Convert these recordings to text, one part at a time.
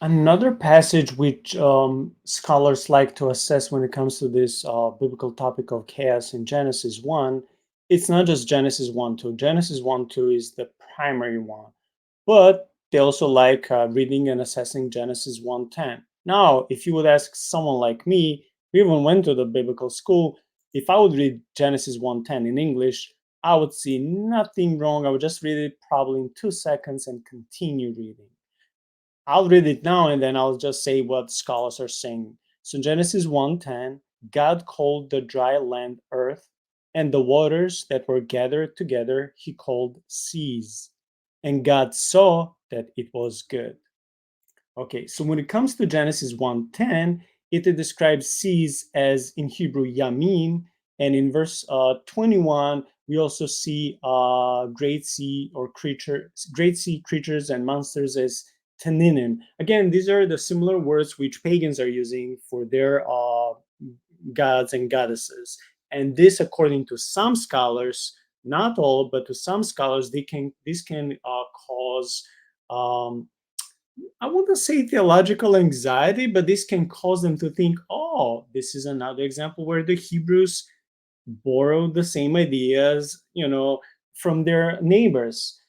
Another passage which scholars like to assess when it comes to this biblical topic of chaos in Genesis 1, it's not just Genesis 1 2. Genesis 1 2 is the primary one, but they also like reading and assessing Genesis 1:10. Now, if you would ask someone like me, who even went to the biblical school, if I would read Genesis 1:10 in English, I would see nothing wrong. I would just read it probably in 2 seconds and continue reading. I'll read it now and then I'll just say what scholars are saying. So Genesis 1:10, God called the dry land earth, and the waters that were gathered together he called seas. And God saw that it was good. Okay, so when it comes to Genesis 1:10, it describes seas as in Hebrew yamim, and in verse 21 we also see great sea creatures and monsters as taninim. Again, these are the similar words which pagans are using for their gods and goddesses. And this, according to some scholars, not all, but to some scholars, this can cause um, I wouldn't say theological anxiety, but this can cause them to think, oh, this is another example where the Hebrews borrowed the same ideas, from their neighbors,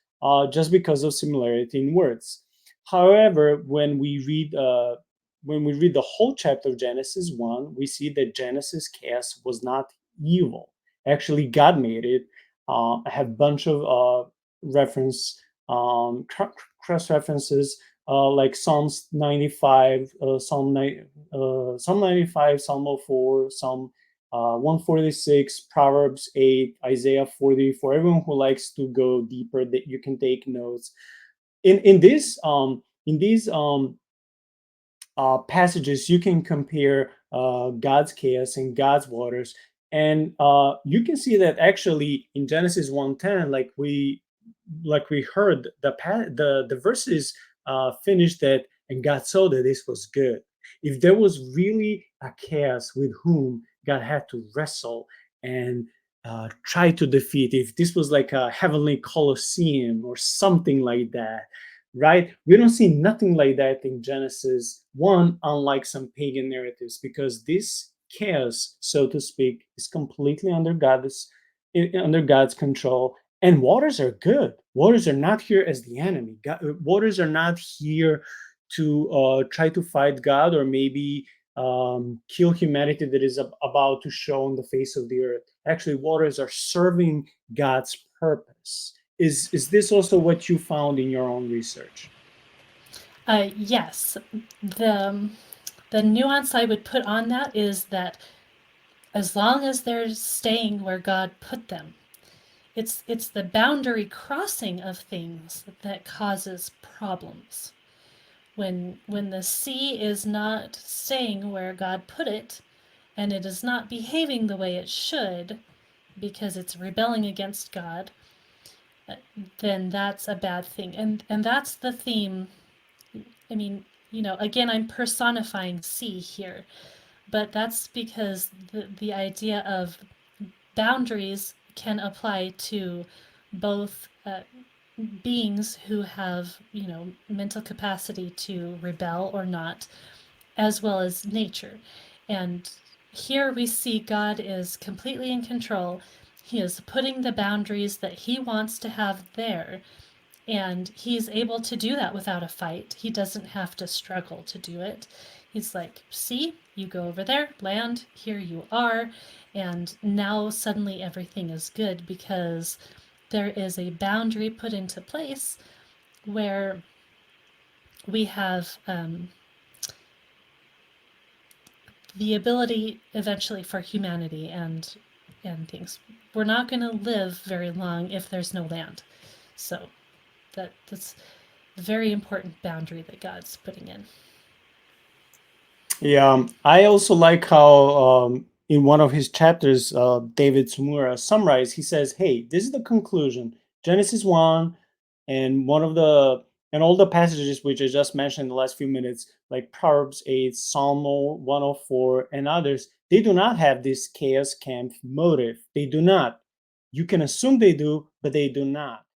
just because of similarity in words. However, when we read the whole chapter of Genesis 1, we see that Genesis chaos was not evil. Actually, God made it. I have a bunch of reference cross references like Psalms 95, Psalm 95, Psalm 04, Psalm 146, Proverbs 8, Isaiah 40. For everyone who likes to go deeper, that you can take notes. In these passages, you can compare God's chaos and God's waters, and you can see that actually in Genesis 1:10, like we heard the verses finished that, and God saw that this was good. If there was really a chaos with whom God had to wrestle and try to defeat, if this was like a heavenly colosseum or something like that, right? We don't see nothing like that in Genesis 1, unlike some pagan narratives, because this chaos, so to speak, is completely under God's control. And waters are good. Waters are not here as the enemy. Waters are not here to try to fight God or maybe kill humanity that is about to show on the face of the earth. Actually, waters are serving God's purpose. Is this also what you found in your own research? Yes, the the nuance I would put on that is that as long as they're staying where God put them, it's the boundary crossing of things that causes problems. When the sea is not staying where God put it, and it is not behaving the way it should because it's rebelling against God, then that's a bad thing. And that's the theme. I mean, again, I'm personifying sea here, but that's because the idea of boundaries can apply to both beings who have, mental capacity to rebel or not, as well as nature. And here we see God is completely in control. He is putting the boundaries that he wants to have there, and he's able to do that without a fight. He doesn't have to struggle to do it. He's like, see, you go over there, land, here you are. And now suddenly everything is good because there is a boundary put into place where we have the ability eventually for humanity and things. We're not going to live very long if there's no land. So that's a very important boundary that God's putting in. Yeah, I also like how in one of his chapters, David Sumura summarized. He says, "Hey, this is the conclusion. Genesis 1, and one of the and all the passages which I just mentioned in the last few minutes, like Proverbs 8, Psalm 104, and others, they do not have this chaos camp motive. They do not. You can assume they do, but they do not.